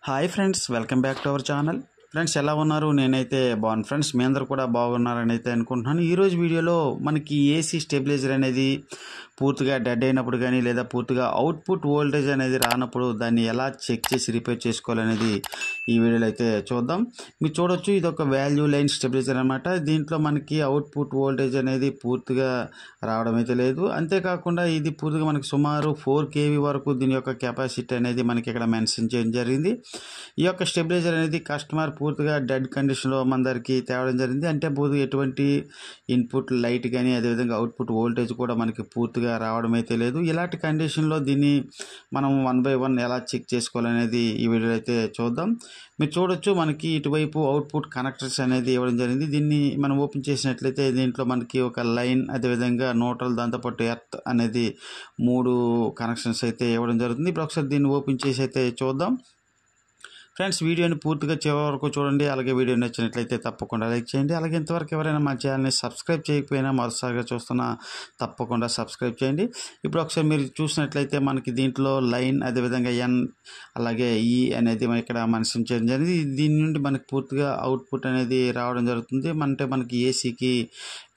Hi friends, welcome back to our channel. Friends, ఎలా ఉన్నారు? నేనైతే బాగున్నాను ఫ్రెండ్స్. మీ అందరూ కూడా బాగున్నారని అయితే అనుకుంటున్నాను. ఈరోజు వీడియోలో మనకి ఏసీ స్టెబిలైజర్ అనేది పూర్తిగా డెడ్ అయినప్పుడు కానీ లేదా పూర్తిగా అవుట్పుట్ వోల్టేజ్ అనేది రానప్పుడు దాన్ని ఎలా చెక్ చేసి రిపేర్ చేసుకోవాలనేది ఈ వీడియోలో అయితే చూద్దాం. మీరు చూడొచ్చు, ఇది ఒక వాల్యూ లైన్ స్టెబిలైజర్ అనమాట. దీంట్లో మనకి అవుట్పుట్ వోల్టేజ్ అనేది పూర్తిగా రావడం అయితే లేదు. అంతేకాకుండా ఇది పూర్తిగా మనకి సుమారు 4 kV వరకు దీని యొక్క కెపాసిటీ అనేది మనకి ఇక్కడ మెన్షన్ చేయడం జరిగింది. ఈ యొక్క స్టెబిలైజర్ అనేది కస్టమర్ పూర్తిగా డెడ్ కండిషన్లో మన దగ్గరికి తేవడం జరిగింది. అంటే పూర్తిగా ఎటువంటి ఇన్పుట్ లైట్ కానీ అదేవిధంగా అవుట్పుట్ వోల్టేజ్ కూడా మనకి పూర్తిగా రావడం అయితే లేదు. ఇలాంటి కండిషన్లో దీన్ని మనం 1 by 1 ఎలా చెక్ చేసుకోవాలనేది ఈ వీడియోలో అయితే చూద్దాం. మీరు చూడొచ్చు, మనకి ఇటువైపు అవుట్పుట్ కనెక్టర్స్ అనేది ఇవ్వడం జరిగింది. దీన్ని మనం ఓపెన్ చేసినట్లయితే దీంట్లో మనకి ఒక లైన్, అదేవిధంగా న్యూట్రల్, దాంతోపాటు ఎర్త్ అనేది 3 కనెక్షన్స్ అయితే ఇవ్వడం జరుగుతుంది. ఇప్పుడు ఒకసారి దీన్ని ఓపెన్ చేసి అయితే చూద్దాం. ఫ్రెండ్స్, వీడియోని పూర్తిగా చివరి వరకు చూడండి. అలాగే వీడియో నచ్చినట్లయితే తప్పకుండా లైక్ చేయండి. అలాగే ఇంతవరకు ఎవరైనా మా ఛానల్ని సబ్స్క్రైబ్ చేయకపోయినా మొదటిసారిగా చూస్తున్నా తప్పకుండా సబ్స్క్రైబ్ చేయండి. ఇప్పుడు ఒకసారి మీరు చూసినట్లయితే మనకి దీంట్లో లైన్, అదేవిధంగా ఎన్, అలాగే ఈ అనేది ఇక్కడ మెన్షన్ చేయడం జరిగింది. దీని నుండి మనకి పూర్తిగా అవుట్పుట్ అనేది రావడం జరుగుతుంది. అంటే మనకి ఏసీకి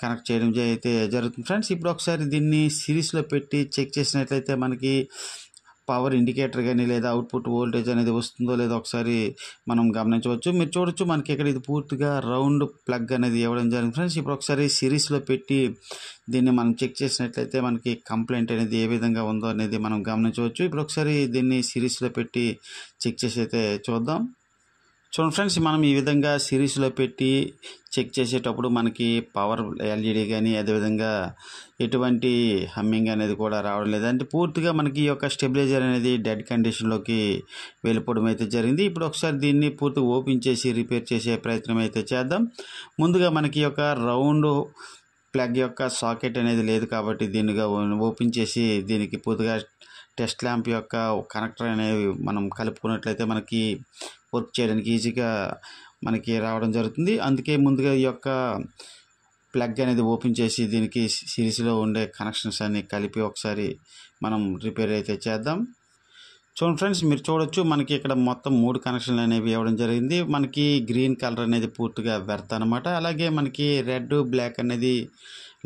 కనెక్ట్ చేయడం అయితే జరుగుతుంది. ఫ్రెండ్స్, ఇప్పుడు ఒకసారి దీన్ని సిరీస్లో పెట్టి చెక్ చేసినట్లయితే మనకి పవర్ ఇండికేటర్ కానీ లేదా అవుట్పుట్ వోల్టేజ్ అనేది వస్తుందో లేదో ఒకసారి మనం గమనించవచ్చు. మీరు చూడొచ్చు, మనకి ఇక్కడ ఇది పూర్తిగా రౌండ్ ప్లగ్ అనేది ఇవ్వడం జరిగింది. ఫ్రెండ్స్, ఇప్పుడు ఒకసారి సిరీస్లో పెట్టి దీన్ని మనం చెక్ చేసినట్లయితే మనకి కంప్లైంట్ అనేది ఏ విధంగా ఉందో అనేది మనం గమనించవచ్చు. ఇప్పుడు ఒకసారి దీన్ని సిరీస్లో పెట్టి చెక్ చేసి అయితే చూద్దాం. చూడండి ఫ్రెండ్స్, మనం ఈ విధంగా సిరీస్లో పెట్టి చెక్ చేసేటప్పుడు మనకి పవర్ ఎల్ఈడి కానీ అదేవిధంగా ఎటువంటి హమ్మింగ్ అనేది కూడా రావడం లేదు. అంటే పూర్తిగా మనకి ఈ యొక్క స్టెబిలైజర్ అనేది డెడ్ కండిషన్లోకి వెళ్ళిపోవడం అయితే జరిగింది. ఇప్పుడు ఒకసారి దీన్ని పూర్తిగా ఓపెన్ చేసి రిపేర్ చేసే ప్రయత్నం అయితే చేద్దాం. ముందుగా మనకి ఈ యొక్క రౌండ్ ప్లగ్ యొక్క సాకెట్ అనేది లేదు కాబట్టి దీనిగా ఓపెన్ చేసి దీనికి పూర్తిగా టెస్ట్ ల్యాంప్ యొక్క కనెక్టర్ అనేవి మనం కలుపుకున్నట్లయితే మనకి వర్క్ చేయడానికి ఈజీగా మనకి రావడం జరుగుతుంది. అందుకే ముందుగా ఈ యొక్క ప్లగ్ అనేది ఓపెన్ చేసి దీనికి సిరీస్లో ఉండే కనెక్షన్స్ అన్ని కలిపి ఒకసారి మనం రిపేర్ అయితే చేద్దాం. చూడండి ఫ్రెండ్స్, మీరు చూడొచ్చు, మనకి ఇక్కడ మొత్తం 3 కనెక్షన్లు అనేవి ఇవ్వడం జరిగింది. మనకి గ్రీన్ కలర్ అనేది పూర్తిగా వ్యర్థ అనమాట. అలాగే మనకి రెడ్, బ్లాక్ అనేది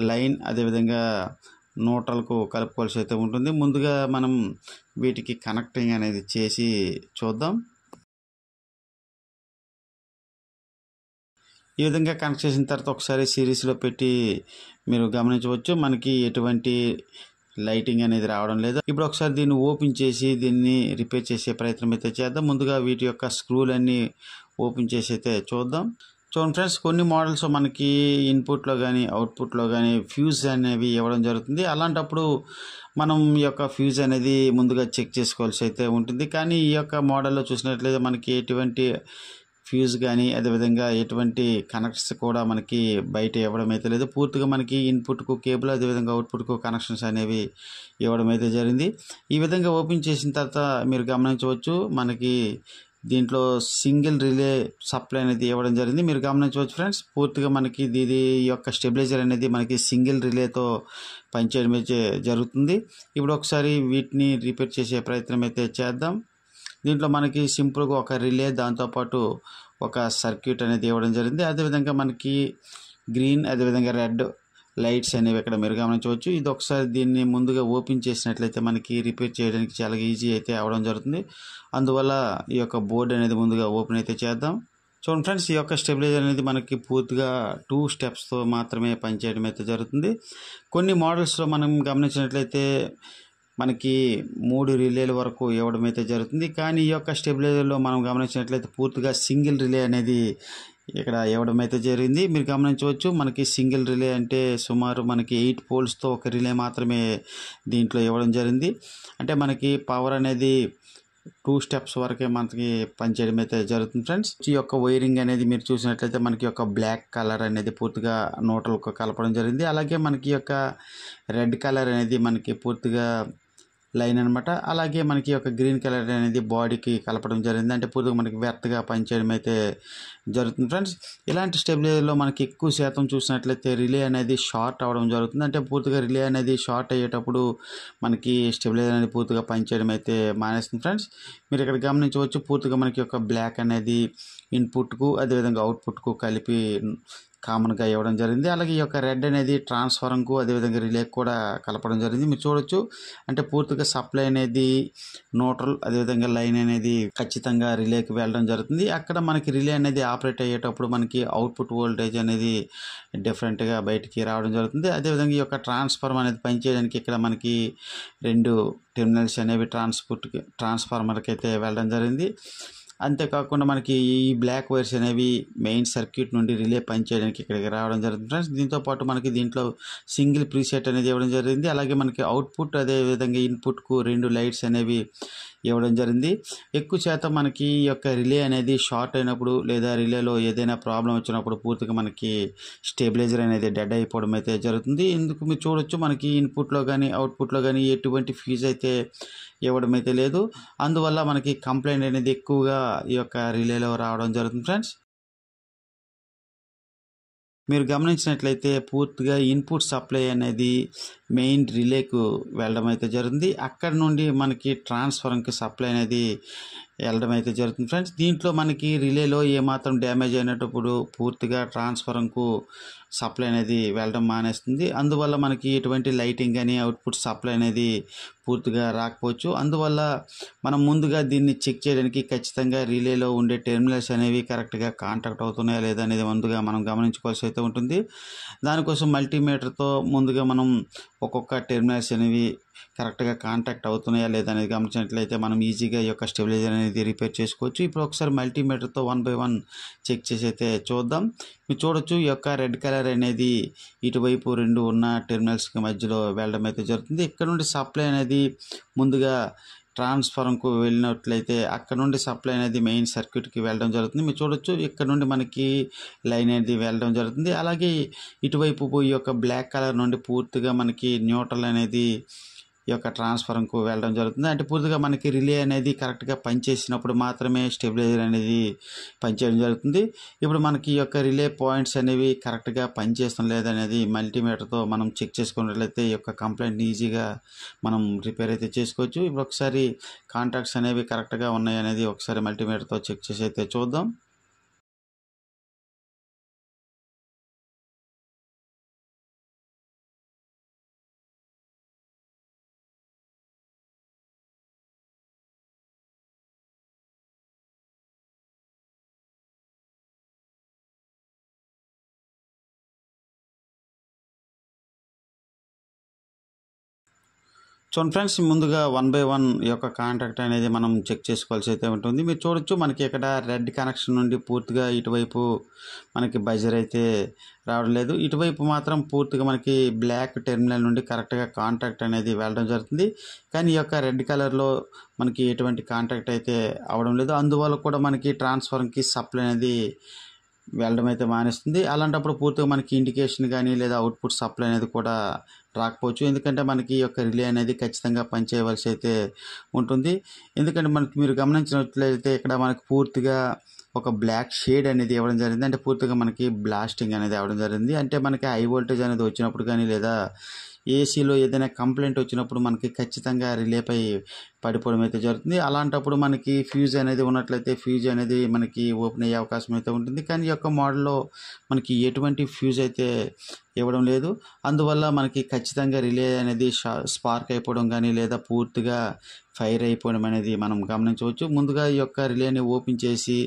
లైన్, అదేవిధంగా న్యూట్రల్కు కలుపుకోవాల్సి అయితే ఉంటుంది. ముందుగా మనం వీటికి కనెక్టింగ్ అనేది చేసి చూద్దాం. ఈ విధంగా కనెక్ట్ చేసిన తర్వాత ఒకసారి సిరీస్లో పెట్టి మీరు గమనించవచ్చు, మనకి ఎటువంటి లైటింగ్ అనేది రావడం లేదు. ఇప్పుడు ఒకసారి దీన్ని ఓపెన్ చేసి దీన్ని రిపేర్ చేసే ప్రయత్నం అయితే చేద్దాం. ముందుగా వీటి యొక్క స్క్రూలన్నీ ఓపెన్ చేసి అయితే చూద్దాం. చూడండి ఫ్రెండ్స్, కొన్ని మోడల్స్ మనకి ఇన్పుట్లో కానీ అవుట్పుట్లో కానీ ఫ్యూజ్ అనేవి ఇవ్వడం జరుగుతుంది. అలాంటప్పుడు మనం ఈ యొక్క ఫ్యూజ్ అనేది ముందుగా చెక్ చేసుకోవాల్సి అయితే ఉంటుంది. కానీ ఈ యొక్క మోడల్లో చూసినట్లయితే మనకి ఎటువంటి ఫ్యూజ్ కానీ అదేవిధంగా ఎటువంటి కనెక్షన్స్ కూడా మనకి బయట ఇవ్వడం అయితే లేదు. పూర్తిగా మనకి ఇన్పుట్కు కేబుల్, అదేవిధంగా అవుట్పుట్కు కనెక్షన్స్ అనేవి ఇవ్వడం అయితే జరిగింది. ఈ విధంగా ఓపెన్ చేసిన తర్వాత మీరు గమనించవచ్చు, మనకి దీంట్లో సింగిల్ రిలే సప్లై అనేది ఇవ్వడం జరిగింది. మీరు గమనించవచ్చు ఫ్రెండ్స్, పూర్తిగా మనకి ఇది యొక్క స్టెబిలైజర్ అనేది మనకి సింగిల్ రిలేతో పనిచేయడం అయితే జరుగుతుంది. ఇప్పుడు ఒకసారి వీటిని రిపేర్ చేసే ప్రయత్నం అయితే చేద్దాం. దీంట్లో మనకి సింపుల్గా ఒక రిలే, దాంతోపాటు ఒక సర్క్యూట్ అనేది ఇవ్వడం జరిగింది. అదేవిధంగా మనకి గ్రీన్, అదేవిధంగా రెడ్ లైట్స్ అనేవి ఇక్కడ మీరు గమనించవచ్చు. ఇది ఒకసారి దీన్ని ముందుగా ఓపెన్ చేసినట్లయితే మనకి రిపేర్ చేయడానికి చాలా ఈజీ అయితే అవడం జరుగుతుంది. అందువల్ల ఈ యొక్క బోర్డు అనేది ముందుగా ఓపెన్ అయితే చేద్దాం. చూడండి ఫ్రెండ్స్, ఈ యొక్క స్టెబిలైజర్ అనేది మనకి పూర్తిగా 2 స్టెప్స్తో మాత్రమే పనిచేయడం అయితే జరుగుతుంది. కొన్ని మోడల్స్లో మనం గమనించినట్లయితే మనకి 3 రిలేల వరకు ఇవ్వడం అయితే జరుగుతుంది. కానీ ఈ యొక్క స్టెబిలైజర్లో మనం గమనించినట్లయితే పూర్తిగా సింగిల్ రిలే అనేది ఇక్కడ ఇవ్వడం అయితే జరిగింది. మీరు గమనించవచ్చు, మనకి సింగిల్ రిలే అంటే సుమారు మనకి 8 పోల్స్తో ఒక రిలే మాత్రమే దీంట్లో ఇవ్వడం జరిగింది. అంటే మనకి పవర్ అనేది 2 స్టెప్స్ వరకే మనకి పనిచేయడం అయితే జరుగుతుంది. ఫ్రెండ్స్, ఈ యొక్క వైరింగ్ అనేది మీరు చూసినట్లయితే మనకి యొక్క బ్లాక్ కలర్ అనేది పూర్తిగా న్యూట్రల్కు కలపడం జరిగింది. అలాగే మనకి యొక్క రెడ్ కలర్ అనేది మనకి పూర్తిగా లైన్ అనమాట. అలాగే మనకి యొక్క గ్రీన్ కలర్ అనేది బాడీకి కలపడం జరిగింది. అంటే పూర్తిగా మనకి వ్యర్థగా పనిచేయడం అయితే జరుగుతుంది ఫ్రెండ్స్. ఇలాంటి స్టెబిలైజర్లో మనకి ఎక్కువ శాతం చూసినట్లయితే రిలే అనేది షార్ట్ అవ్వడం జరుగుతుంది. అంటే పూర్తిగా రిలే అనేది షార్ట్ అయ్యేటప్పుడు మనకి స్టెబిలైజర్ అనేది పూర్తిగా పనిచేయడం అయితే మానేస్తుంది ఫ్రెండ్స్. మీరు ఇక్కడ గమనించవచ్చు, పూర్తిగా మనకి యొక్క బ్లాక్ అనేది ఇన్పుట్కు అదేవిధంగా అవుట్పుట్కు కలిపి కామన్గా ఇవ్వడం జరిగింది. అలాగే ఈ యొక్క రెడ్ అనేది ట్రాన్స్ఫార్మర్కు అదేవిధంగా రిలేకి కూడా కలపడం జరిగింది. మీరు చూడొచ్చు, అంటే పూర్తిగా సప్లై అనేది న్యూట్రల్ అదేవిధంగా లైన్ అనేది ఖచ్చితంగా రిలేకి వెళ్ళడం జరుగుతుంది. అక్కడ మనకి రిలే అనేది ఆపరేట్ అయ్యేటప్పుడు మనకి అవుట్పుట్ వోల్టేజ్ అనేది డిఫరెంట్గా బయటికి రావడం జరుగుతుంది. అదేవిధంగా ఈ యొక్క ట్రాన్స్ఫార్మర్ అనేది పనిచేయడానికి ఇక్కడ మనకి 2 టెర్మినల్స్ అనేవి ట్రాన్స్ఫార్మర్కి అయితే వెళ్ళడం జరిగింది. అంతేకాకుండా మనకి ఈ బ్లాక్ వైర్స్ అనేవి మెయిన్ సర్క్యూట్ నుండి రిలే పనిచేయడానికి ఇక్కడికి రావడం జరుగుతుంది ఫ్రెండ్స్. దీంతోపాటు మనకి దీంట్లో సింగిల్ ప్రీసెట్ అనేది ఇవ్వడం జరిగింది. అలాగే మనకి అవుట్పుట్ అదేవిధంగా ఇన్పుట్కు 2 లైట్స్ అనేవి ఇవ్వడం జరిగింది. ఎక్కువ శాతం మనకి ఈ యొక్క రిలే అనేది షార్ట్ అయినప్పుడు లేదా రిలేలో ఏదైనా ప్రాబ్లం వచ్చినప్పుడు పూర్తిగా మనకి స్టెబిలైజర్ అనేది డెడ్ అయిపోవడం అయితే జరుగుతుంది. ఇందుకు మీరు చూడొచ్చు, మనకి ఇన్పుట్లో కానీ అవుట్పుట్లో కానీ ఎటువంటి ఫ్యూజ్ అయితే ఇవ్వడం అయితే లేదు. అందువల్ల మనకి కంప్లైంట్ అనేది ఎక్కువగా ఈ యొక్క రిలేలో రావడం జరుగుతుంది ఫ్రెండ్స్. మీరు గమనించినట్లయితే పూర్తిగా ఇన్పుట్ సప్లై అనేది మెయిన్ రిలేకు వెళ్ళడం అయితే జరుగుతుంది. అక్కడ నుండి మనకి ట్రాన్స్ఫార్మర్కి సప్లై అనేది వెళ్ళడం అయితే జరుగుతుంది ఫ్రెండ్స్. దీంట్లో మనకి రిలేలో ఏమాత్రం డ్యామేజ్ అయినప్పుడు పూర్తిగా ట్రాన్స్ఫార్మర్కు సప్లై అనేది వెళ్ళడం మానేస్తుంది. అందువల్ల మనకి ఎటువంటి లైటింగ్ కానీ అవుట్పుట్ సప్లై అనేది పూర్తిగా రాకపోవచ్చు. అందువల్ల మనం ముందుగా దీన్ని చెక్ చేయడానికి ఖచ్చితంగా రిలేలో ఉండే టెర్మినల్స్ అనేవి కరెక్ట్గా కాంటాక్ట్ అవుతున్నాయా లేదా అనేది ముందుగా మనం గమనించుకోవాల్సి అయితే ఉంటుంది. దానికోసం మల్టీమీటర్తో ముందుగా మనం ఒక్కొక్క టెర్మినల్స్ అనేవి కరెక్ట్గా కాంటాక్ట్ అవుతున్నాయా లేదా అనేది గమనించినట్లయితే మనం ఈజీగా ఈ యొక్క స్టెబిలైజర్ అనేది రిపేర్ చేసుకోవచ్చు. ఇప్పుడు ఒకసారి మల్టీమీటర్తో 1 by 1 చెక్ చేసి అయితే చూద్దాం. మీరు చూడొచ్చు, ఈ యొక్క రెడ్ కలర్ అనేది ఇటువైపు 2 ఉన్న టెర్మినల్స్కి మధ్యలో వెళ్ళడం అయితే జరుగుతుంది. ఇక్కడ నుండి సప్లై అనేది ముందుగా ట్రాన్స్ఫార్మర్కు వెళ్ళినట్లయితే అక్కడ నుండి సప్లై అనేది మెయిన్ సర్క్యూట్కి వెళ్ళడం జరుగుతుంది. మీరు చూడొచ్చు, ఇక్కడ నుండి మనకి లైన్ అనేది వెళ్ళడం జరుగుతుంది. అలాగే ఇటువైపు ఈ యొక్క బ్లాక్ కలర్ నుండి పూర్తిగా మనకి న్యూట్రల్ అనేది ఈ యొక్క ట్రాన్స్ఫార్మర్కు వెళ్ళడం జరుగుతుంది. అంటే పూర్తిగా మనకి రిలే అనేది కరెక్ట్గా పనిచేసినప్పుడు మాత్రమే స్టెబిలైజర్ అనేది పనిచేయడం జరుగుతుంది. ఇప్పుడు మనకి ఈ యొక్క రిలే పాయింట్స్ అనేవి కరెక్ట్గా పనిచేస్తాం లేదనేది మల్టీమీటర్తో మనం చెక్ చేసుకున్నట్లయితే ఈ యొక్క కంప్లైంట్ ఈజీగా మనం రిపేర్ అయితే చేసుకోవచ్చు. ఇప్పుడు ఒకసారి కాంటాక్ట్స్ అనేవి కరెక్ట్గా ఉన్నాయి అనేది ఒకసారి మల్టీమీటర్తో చెక్ చేసి అయితే చూద్దాం. చూడండి ఫ్రెండ్స్, ముందుగా 1 by 1 ఈ యొక్క కాంటాక్ట్ అనేది మనం చెక్ చేసుకోవాల్సి అయితే ఉంటుంది. మీరు చూడొచ్చు, మనకి ఇక్కడ రెడ్ కనెక్షన్ నుండి పూర్తిగా ఇటువైపు మనకి బజర్ అయితే రావడం లేదు. ఇటువైపు మాత్రం పూర్తిగా మనకి బ్లాక్ టెర్మినల్ నుండి కరెక్ట్గా కాంటాక్ట్ అనేది వెళ్ళడం జరుగుతుంది. కానీ ఈ యొక్క రెడ్ కలర్లో మనకి ఎటువంటి కాంటాక్ట్ అయితే అవడం లేదు. అందువల్ల కూడా మనకి ట్రాన్స్ఫార్మర్కి సప్లై అనేది వెళ్ళడం అయితే మానేస్తుంది. అలాంటప్పుడు పూర్తిగా మనకి ఇండికేషన్ కానీ లేదా అవుట్పుట్ సప్లై అనేది కూడా రాకపోవచ్చు. ఎందుకంటే మనకి ఈ యొక్క రిలే అనేది ఖచ్చితంగా పనిచేయవలసి అయితే ఉంటుంది. ఎందుకంటే మనకి మీరు గమనించినట్లయితే ఇక్కడ మనకి పూర్తిగా ఒక బ్లాక్ షేడ్ అనేది ఇవ్వడం జరిగింది. అంటే పూర్తిగా మనకి బ్లాస్టింగ్ అనేది అవ్వడం జరిగింది. అంటే మనకి హై వోల్టేజ్ అనేది వచ్చినప్పుడు కానీ లేదా ఏసీలో ఏదైనా కంప్లైంట్ వచ్చినప్పుడు మనకి ఖచ్చితంగా రిలేపై పడిపోవడం అయితే జరుగుతుంది. అలాంటప్పుడు మనకి ఫ్యూజ్ అనేది ఉన్నట్లయితే ఫ్యూజ్ అనేది మనకి ఓపెన్ అయ్యే అవకాశం అయితే ఉంటుంది. కానీ ఈ యొక్క మోడల్లో మనకి ఎటువంటి ఫ్యూజ్ అయితే ఇవ్వడం లేదు. అందువల్ల మనకి ఖచ్చితంగా రిలే అనేది స్పార్క్ అయిపోవడం కానీ లేదా పూర్తిగా ఫైర్ అయిపోవడం అనేది మనం గమనించవచ్చు. ముందుగా ఈ యొక్క రిలేని ఓపెన్ చేసి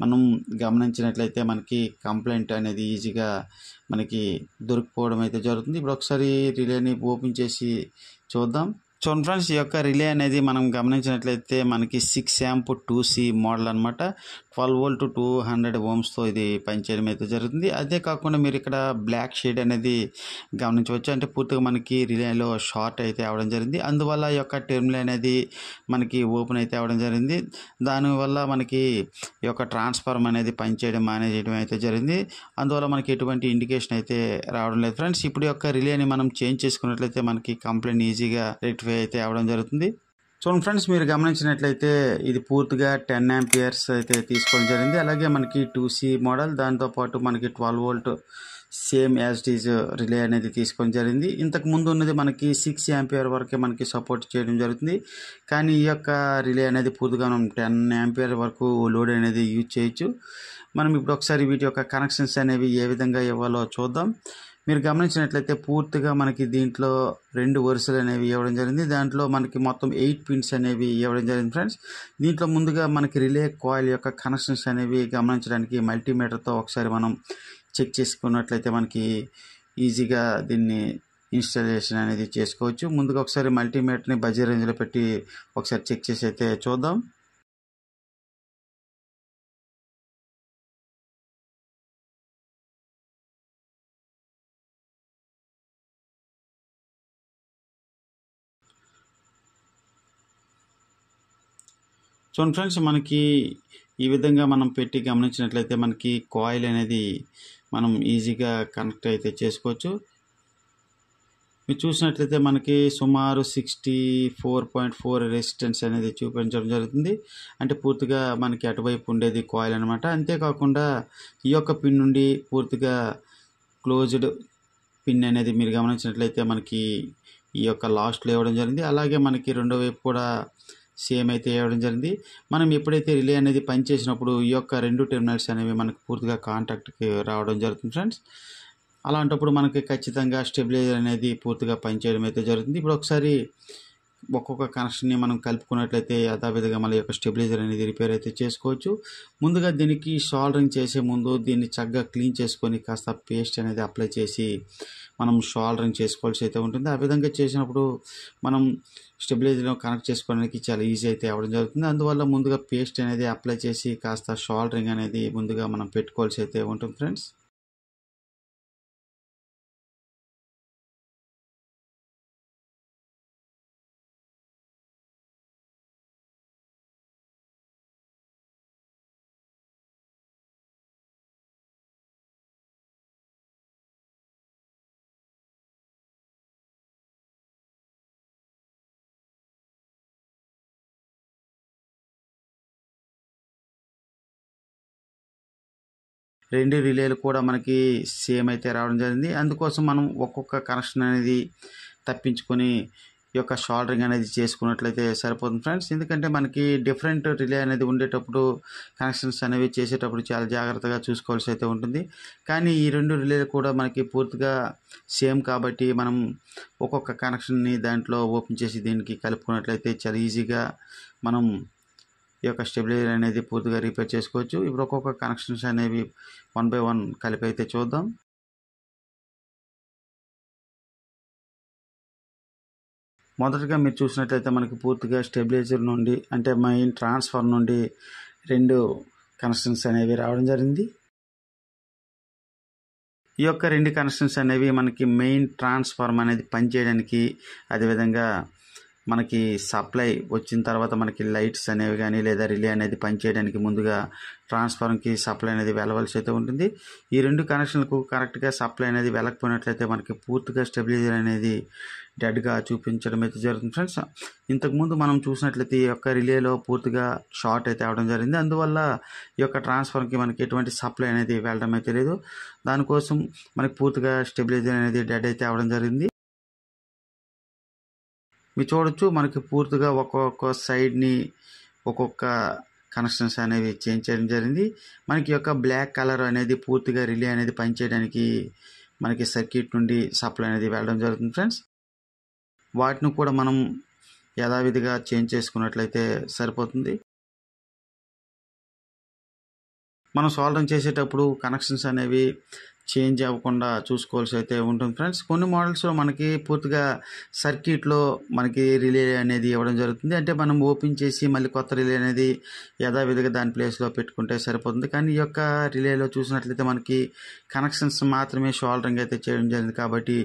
మనం గమనించినట్లయితే మనకి కంప్లైంట్ అనేది ఈజీగా మనకి దొరికిపోవడం అయితే జరుగుతుంది. ఇప్పుడు ఒకసారి రిలేని ఓపెన్ చేసి చూద్దాం. చూడండి ఫ్రెండ్స్, ఈ యొక్క రిలే అనేది మనం గమనించినట్లయితే మనకి 6 amp 2C మోడల్ అనమాట. 12 volt 200 ohmsతో ఇది పనిచేయడం అయితే జరుగుతుంది. అదే కాకుండా మీరు ఇక్కడ బ్లాక్ షేడ్ అనేది గమనించవచ్చు. అంటే పూర్తిగా మనకి రిలేలో షార్ట్ అయితే అవ్వడం జరిగింది. అందువల్ల ఈ యొక్క టెర్మినల్ అనేది మనకి ఓపెన్ అయితే అవ్వడం జరిగింది. దానివల్ల మనకి ఈ యొక్క ట్రాన్స్ఫార్మర్ అనేది పనిచేయడం మానేయడం అయితే జరిగింది. అందువల్ల మనకి ఎటువంటి ఇండికేషన్ అయితే రావడం లేదు ఫ్రెండ్స్. ఇప్పుడు యొక్క రిలేని మనం చేంజ్ చేసుకున్నట్లయితే మనకి కంప్లైంట్ ఈజీగా రెక్టిఫై సర్టిఫై అయితే అవ్వడం జరుగుతుంది. చూడండి ఫ్రెండ్స్, మీరు గమనించినట్లయితే ఇది పూర్తిగా 10 ఆంపియర్స్ అయితే తీసుకోవడం జరిగింది. అలాగే మనకి 2C మోడల్, దాంతోపాటు మనకి 12 volt same as it is relay అనేది తీసుకోవడం జరిగింది. ఇంతకు ముందు ఉన్నది మనకి 6 ఆంపియర్ వరకే మనకి సపోర్ట్ చేయడం జరుగుతుంది. కానీ ఈ యొక్క రిలే అనేది పూర్తిగా మనం 10 ఆంపియర్ వరకు లోడ్ అనేది యూజ్ చేయొచ్చు. మనం ఇప్పుడు ఒకసారి వీటి యొక్క కనెక్షన్స్ అనేవి ఏ విధంగా ఇవ్వాలో చూద్దాం. మీరు గమనించినట్లయితే పూర్తిగా మనకి దీంట్లో 2 వరుసలు అనేవి ఇవ్వడం జరిగింది. దాంట్లో మనకి మొత్తం 8 పిన్స్ అనేవి ఇవ్వడం జరిగింది ఫ్రెండ్స్. దీంట్లో ముందుగా మనకి రిలే కాయిల్ యొక్క కనెక్షన్స్ అనేవి గమనించడానికి మల్టీమీటర్తో ఒకసారి మనం చెక్ చేసుకున్నట్లయితే మనకి ఈజీగా దీన్ని ఇన్స్టాలేషన్ అనేది చేసుకోవచ్చు. ముందుగా ఒకసారి మల్టీమీటర్ని బజీ రేంజ్లో పెట్టి ఒకసారి చెక్ చేసి అయితే చూద్దాం. చూడండి ఫ్రెండ్స్, మనకి ఈ విధంగా మనం పెట్టి గమనించినట్లయితే మనకి కాయిల్ అనేది మనం ఈజీగా కనెక్ట్ అయితే చేసుకోవచ్చు. మీరు చూసినట్లయితే మనకి సుమారు 64.4 రెసిస్టెన్స్ అనేది చూపించడం జరుగుతుంది. అంటే పూర్తిగా మనకి అటువైపు ఉండేది కాయిల్ అనమాట. అంతేకాకుండా ఈ యొక్క పిన్ నుండి పూర్తిగా క్లోజ్డ్ పిన్ అనేది మీరు గమనించినట్లయితే మనకి ఈ యొక్క లాస్ట్లో ఇవ్వడం జరిగింది. అలాగే మనకి రెండో వైపు కూడా సేమ్ అయితే ఇవ్వడం జరిగింది. మనం ఎప్పుడైతే రిలే అనేది పనిచేసినప్పుడు ఈ యొక్క 2 టెర్మినల్స్ అనేవి మనకు పూర్తిగా కాంటాక్ట్కి రావడం జరుగుతుంది ఫ్రెండ్స్. అలాంటప్పుడు మనకి ఖచ్చితంగా స్టెబిలైజర్ అనేది పూర్తిగా పనిచేయడం అయితే జరుగుతుంది. ఇప్పుడు ఒకసారి ఒక్కొక్క కనెక్షన్ని మనం కలుపుకున్నట్లయితే యథావిధిగా మన యొక్క స్టెబిలైజర్ అనేది రిపేర్ అయితే చేసుకోవచ్చు. ముందుగా దీనికి సోల్డరింగ్ చేసే ముందు దీన్ని చక్కగా క్లీన్ చేసుకొని కాస్త పేస్ట్ అనేది అప్లై చేసి మనం సోల్డరింగ్ చేసుకోవాల్సి అయితే ఉంటుంది. ఆ విధంగా చేసినప్పుడు మనం స్టెబిలైజర్ను కనెక్ట్ చేసుకోవడానికి చాలా ఈజీ అయితే అవ్వడం జరుగుతుంది. అందువల్ల ముందుగా పేస్ట్ అనేది అప్లై చేసి కాస్త సోల్డరింగ్ అనేది ముందుగా మనం పెట్టుకోవాల్సి అయితే ఉంటుంది ఫ్రెండ్స్. రెండు రిలేలు కూడా మనకి సేమ్ అయితే రావడం జరిగింది. అందుకోసం మనం ఒక్కొక్క కనెక్షన్ అనేది తప్పించుకొని ఈ యొక్క సోల్డరింగ్ అనేది చేసుకున్నట్లయితే సరిపోతుంది ఫ్రెండ్స్. ఎందుకంటే మనకి డిఫరెంట్ రిలే అనేది ఉండేటప్పుడు కనెక్షన్స్ అనేవి చేసేటప్పుడు చాలా జాగ్రత్తగా చూసుకోవాల్సి అయితే ఉంటుంది. కానీ ఈ 2 రిలేలు కూడా మనకి పూర్తిగా సేమ్ కాబట్టి మనం ఒక్కొక్క కనెక్షన్ని దాంట్లో ఓపెన్ చేసి దీనికి కలుపుకున్నట్లయితే చాలా ఈజీగా మనం ఈ యొక్క స్టెబిలైజర్ అనేది పూర్తిగా రిపేర్ చేసుకోవచ్చు. ఇప్పుడు ఒక్కొక్క కనెక్షన్స్ అనేవి 1 బై 1 కలిపి అయితే చూద్దాం. మొదటగా మీరు చూసినట్లయితే మనకి పూర్తిగా స్టెబిలైజర్ నుండి అంటే మెయిన్ ట్రాన్స్ఫర్ నుండి 2 కనెక్షన్స్ అనేవి రావడం జరిగింది. ఈ యొక్క 2 కనెక్షన్స్ అనేవి మనకి మెయిన్ ట్రాన్స్ఫార్మర్ అనేది పనిచేయడానికి, అదేవిధంగా మనకి సప్లై వచ్చిన తర్వాత మనకి లైట్స్ అనేవి కానీ లేదా రిలే అనేది పనిచేయడానికి ముందుగా ట్రాన్స్ఫార్మర్కి సప్లై అనేది వెళ్ళవలసి అయితే ఉంటుంది. ఈ 2 కనెక్షన్లకు కరెక్ట్గా సప్లై అనేది వెళ్ళకపోయినట్లయితే మనకి పూర్తిగా స్టెబిలైజర్ అనేది డెడ్గా చూపించడం అయితే జరుగుతుంది ఫ్రెండ్స్. ఇంతకుముందు మనం చూసినట్లయితే ఈ యొక్క రిలేలో పూర్తిగా షార్ట్ అయితే అవడం జరిగింది. అందువల్ల ఈ యొక్క ట్రాన్స్ఫార్మర్కి మనకి ఎటువంటి సప్లై అనేది వెళ్ళడం అయితే లేదు. దానికోసం మనకి పూర్తిగా స్టెబిలైజర్ అనేది డెడ్ అయితే అవడం జరిగింది. మీరు చూడొచ్చు, మనకి పూర్తిగా ఒక్కొక్క సైడ్ని ఒక్కొక్క కనెక్షన్స్ అనేవి చేంజ్ చేయడం జరిగింది. మనకి యొక్క బ్లాక్ కలర్ అనేది పూర్తిగా రిలే అనేది పనిచేయడానికి మనకి సర్క్యూట్ నుండి సప్లై అనేది వెళ్ళడం జరుగుతుంది ఫ్రెండ్స్. వాటిని కూడా మనం యథావిధిగా చేంజ్ చేసుకున్నట్లయితే సరిపోతుంది. మనం సోల్డరింగ్ చేసేటప్పుడు కనెక్షన్స్ అనేవి చేంజ్ అవ్వకుండా చూసుకోవాల్సి అయితే ఉంటుంది ఫ్రెండ్స్. కొన్ని మోడల్స్లో మనకి పూర్తిగా సర్క్యూట్లో మనకి రిలే అనేది ఇవ్వడం జరుగుతుంది. అంటే మనం ఓపెన్ చేసి మళ్ళీ కొత్త రిలే అనేది యథావిధిగా దాని ప్లేస్లో పెట్టుకుంటే సరిపోతుంది. కానీ ఈ యొక్క రిలేలో చూసినట్లయితే మనకి కనెక్షన్స్ మాత్రమే సోల్డరింగ్ అయితే చేయడం జరిగింది కాబట్టి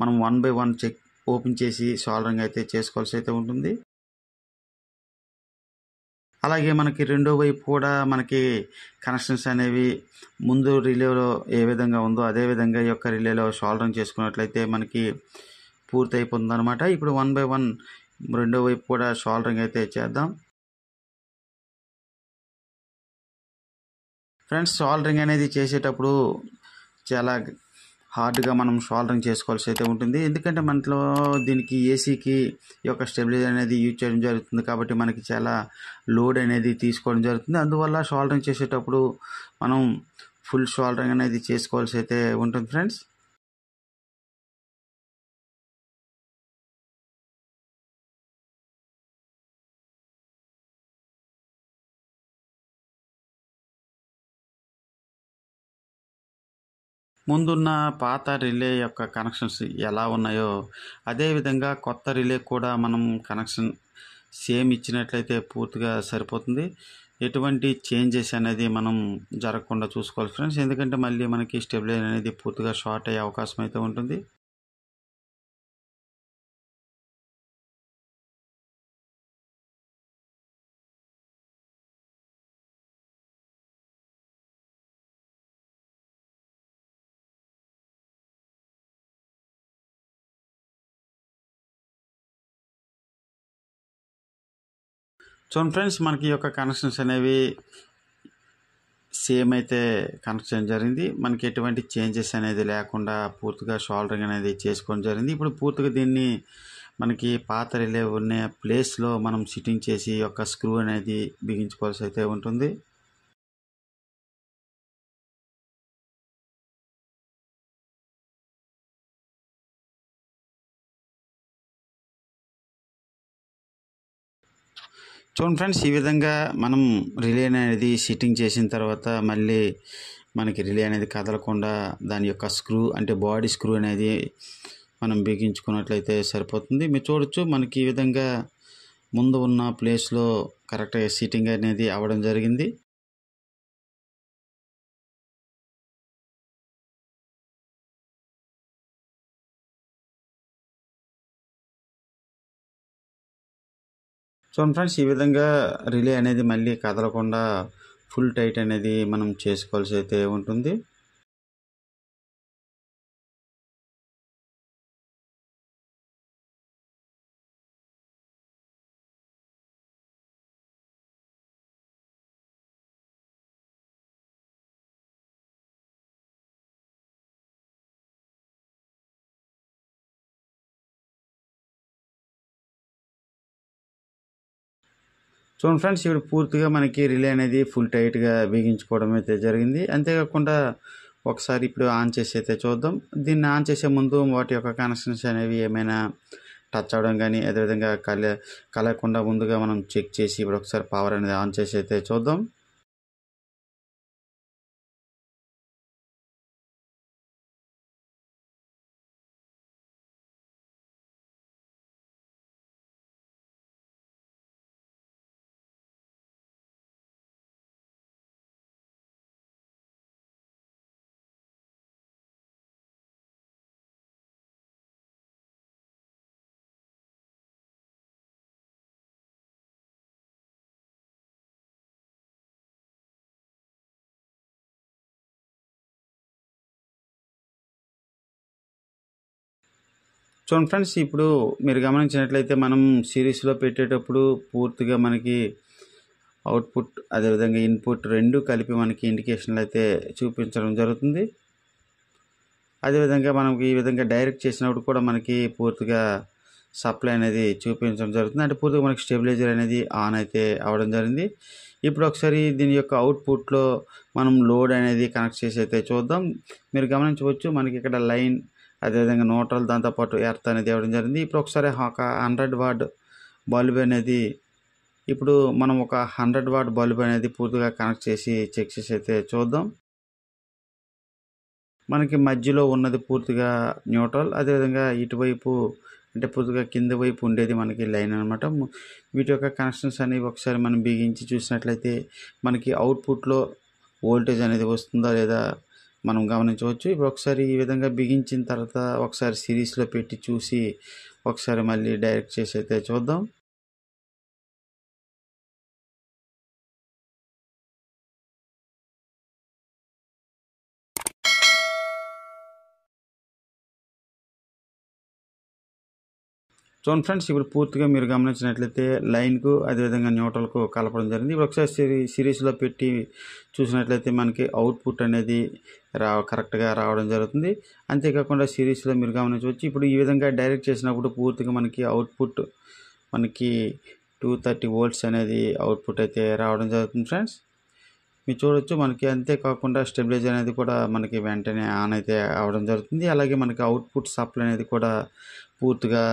మనం 1 బై 1 చెక్ ఓపెన్ చేసి సోల్డరింగ్ అయితే చేసుకోవాల్సి అయితే ఉంటుంది. అలాగే మనకి రెండో వైపు కూడా మనకి కనెక్షన్స్ అనేవి ముందు రిలేలో ఏ విధంగా ఉందో అదే విధంగా ఈ యొక్క రిలేలో సోల్డరింగ్ చేసుకున్నట్లయితే మనకి పూర్తి అయిపోతుంది అనమాట. ఇప్పుడు 1 బై 1 రెండో వైపు కూడా షోల్డరింగ్ అయితే చేద్దాం. ఫ్రెండ్స్, షోల్డరింగ్ అనేది చేసేటప్పుడు చాలా హార్డ్గా మనం షోల్డరింగ్ చేసుకోవాల్సి అయితే ఉంటుంది. ఎందుకంటే మనలో దీనికి ఏసీకి ఈ యొక్క స్టెబిలైజర్ అనేది యూజ్ చేయడం జరుగుతుంది కాబట్టి మనకి చాలా లోడ్ అనేది తీసుకోవడం జరుగుతుంది. అందువల్ల షోల్డరింగ్ చేసేటప్పుడు మనం ఫుల్ షోల్డరింగ్ అనేది చేసుకోవాల్సి అయితే ఉంటుంది ఫ్రెండ్స్. ముందున్న పాత రిలే యొక్క కనెక్షన్స్ ఎలా ఉన్నాయో అదేవిధంగా కొత్త రిలే కూడా మనం కనెక్షన్ సేమ్ ఇచ్చినట్లయితే పూర్తిగా సరిపోతుంది. ఎటువంటి చేంజెస్ అనేది మనం జరగకుండా చూసుకోవాలి ఫ్రెండ్స్. ఎందుకంటే మళ్ళీ మనకి స్టెబిలైజర్ అనేది పూర్తిగా షార్ట్ అయ్యే అవకాశం అయితే ఉంటుంది. చూడండి ఫ్రెండ్స్, మనకి ఈ యొక్క కనెక్షన్స్ అనేవి సేమ్ అయితే కనెక్ట్ చేయడం జరిగింది. మనకి ఎటువంటి చేంజెస్ అనేది లేకుండా పూర్తిగా షోల్డరింగ్ అనేది చేసుకోవడం జరిగింది. ఇప్పుడు పూర్తిగా దీన్ని మనకి పాత రిలే ఉన్న ప్లేస్లో మనం సిట్టింగ్ చేసి యొక్క స్క్రూ అనేది బిగించుకోవాల్సి అయితే ఉంటుంది. చూడండి ఫ్రెండ్స్, ఈ విధంగా మనం రిలే అనేది సిట్టింగ్ చేసిన తర్వాత మళ్ళీ మనకి రిలే అనేది కదలకుండా దాని యొక్క స్క్రూ అంటే బాడీ స్క్రూ అనేది మనం బిగించుకున్నట్లయితే సరిపోతుంది. మీరు చూడొచ్చు, మనకి ఈ విధంగా ముందు ఉన్న ప్లేస్లో కరెక్ట్గా సిట్టింగ్ అనేది అవ్వడం జరిగింది. చూడండి ఫ్రెండ్స్, ఈ విధంగా రిలే అనేది మళ్ళీ కదలకుండా ఫుల్ టైట్ అనేది మనం చేసుకోవాల్సి అయితే ఉంటుంది. చూడండి ఫ్రెండ్స్, ఇప్పుడు పూర్తిగా మనకి రిలే అనేది ఫుల్ టైట్గా బిగించుకోవడం అయితే జరిగింది. అంతేకాకుండా ఒకసారి ఇప్పుడు ఆన్ చేసి అయితే చూద్దాం. దీన్ని ఆన్ చేసే ముందు వాటి యొక్క కనెక్షన్స్ అనేవి ఏమైనా టచ్ అవ్వడం కానీ అదేవిధంగా కలగకుండా ముందుగా మనం చెక్ చేసి ఇప్పుడు ఒకసారి పవర్ అనేది ఆన్ చేసి అయితే చూద్దాం. చూడండి ఫ్రెండ్స్, ఇప్పుడు మీరు గమనించినట్లయితే మనం సిరీస్లో పెట్టేటప్పుడు పూర్తిగా మనకి అవుట్పుట్ అదేవిధంగా ఇన్పుట్ రెండు కలిపి మనకి ఇండికేషన్లు అయితే చూపించడం జరుగుతుంది. అదేవిధంగా మనకి ఈ విధంగా డైరెక్ట్ చేసినప్పుడు కూడా మనకి పూర్తిగా సప్లై అనేది చూపించడం జరుగుతుంది. అంటే పూర్తిగా మనకి స్టెబిలైజర్ అనేది ఆన్ అయితే అవ్వడం జరిగింది. ఇప్పుడు ఒకసారి దీని యొక్క అవుట్పుట్లో మనం లోడ్ అనేది కనెక్ట్ చేసి అయితే చూద్దాం. మీరు గమనించవచ్చు, మనకి ఇక్కడ లైన్ అదేవిధంగా న్యూట్రల్ దాంతోపాటు ఎర్త్ అనేది ఇవ్వడం జరిగింది. ఇప్పుడు ఒకసారి ఒక 100 వాట్ బల్బ్ అనేది ఇప్పుడు మనం ఒక 100 వాట్ బల్బ్ అనేది పూర్తిగా కనెక్ట్ చేసి చెక్ చేసి అయితే చూద్దాం. మనకి మధ్యలో ఉన్నది పూర్తిగా న్యూట్రల్, అదేవిధంగా ఇటువైపు అంటే పూర్తిగా కింద వైపు ఉండేది మనకి లైన్ అనమాట. వీటి యొక్క కనెక్షన్స్ అనేవి ఒకసారి మనం బిగించి చూసినట్లయితే మనకి అవుట్పుట్లో వోల్టేజ్ అనేది వస్తుందా లేదా మనం గమనించవచ్చు. ఇప్పుడు ఒకసారి ఈ విధంగా బిగించిన తర్వాత ఒకసారి సిరీస్లో పెట్టి చూసి ఒకసారి మళ్ళీ డైరెక్ట్ చేసి అయితే చూద్దాం. చూడండి ఫ్రెండ్స్, ఇప్పుడు పూర్తిగా మీరు గమనించినట్లయితే లైన్కు అదేవిధంగా న్యూట్రల్కు కలపడం జరిగింది. ఇప్పుడు ఒకసారి సిరీస్లో పెట్టి చూసినట్లయితే మనకి అవుట్పుట్ అనేది కరెక్ట్గా రావడం జరుగుతుంది. అంతేకాకుండా సిరీస్లో మీరు గమనించవచ్చు, ఇప్పుడు ఈ విధంగా డైరెక్ట్ చేసినప్పుడు పూర్తిగా మనకి అవుట్పుట్ మనకి 230 volts అనేది అవుట్పుట్ అయితే రావడం జరుగుతుంది ఫ్రెండ్స్. మీరు చూడొచ్చు, మనకి అంతేకాకుండా స్టెబిలైజర్ అనేది కూడా మనకి వెంటనే ఆన్ అయితే అవ్వడం జరుగుతుంది. అలాగే మనకి అవుట్పుట్ సప్లై అనేది కూడా పూర్తిగా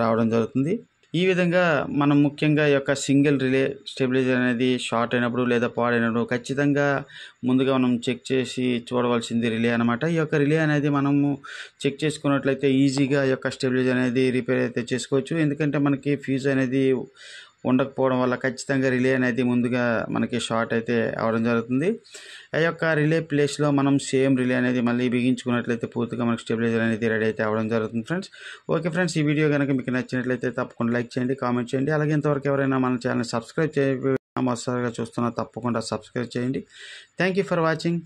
రావడం జరుగుతుంది. ఈ విధంగా మనం ముఖ్యంగా ఈ యొక్క సింగిల్ రిలే స్టెబిలైజర్ అనేది షార్ట్ అయినప్పుడు లేదా పాడైనప్పుడు ఖచ్చితంగా ముందుగా మనం చెక్ చేసి చూడవలసింది రిలే అనమాట. ఈ యొక్క రిలే అనేది మనము చెక్ చేసుకున్నట్లయితే ఈజీగా ఈ యొక్క స్టెబిలైజర్ అనేది రిపేర్ అయితే చేసుకోవచ్చు. ఎందుకంటే మనకి ఫ్యూజ్ అనేది ఉండకపోవడం వల్ల ఖచ్చితంగా రిలే అనేది ముందుగా మనకి షార్ట్ అయితే అవడం జరుగుతుంది. ఆ యొక్క రిలే ప్లేస్లో మనం సేమ్ రిలే అనేది మళ్ళీ బిగించుకున్నట్లయితే పూర్తిగా మనకి స్టెబిలైజర్ అనేది రెడీ అయితే అవడం జరుగుతుంది ఫ్రెండ్స్. ఓకే ఫ్రెండ్స్, ఈ వీడియో కనుక మీకు నచ్చినట్లయితే తప్పకుండా లైక్ చేయండి, కామెంట్ చేయండి. అలాగే ఇంతవరకు ఎవరైనా మన ఛానల్ సబ్స్క్రైబ్ చేయకపోయినా మొదటిసారిగా చూస్తున్నా తప్పకుండా సబ్స్క్రైబ్ చేయండి. Thank you for watching.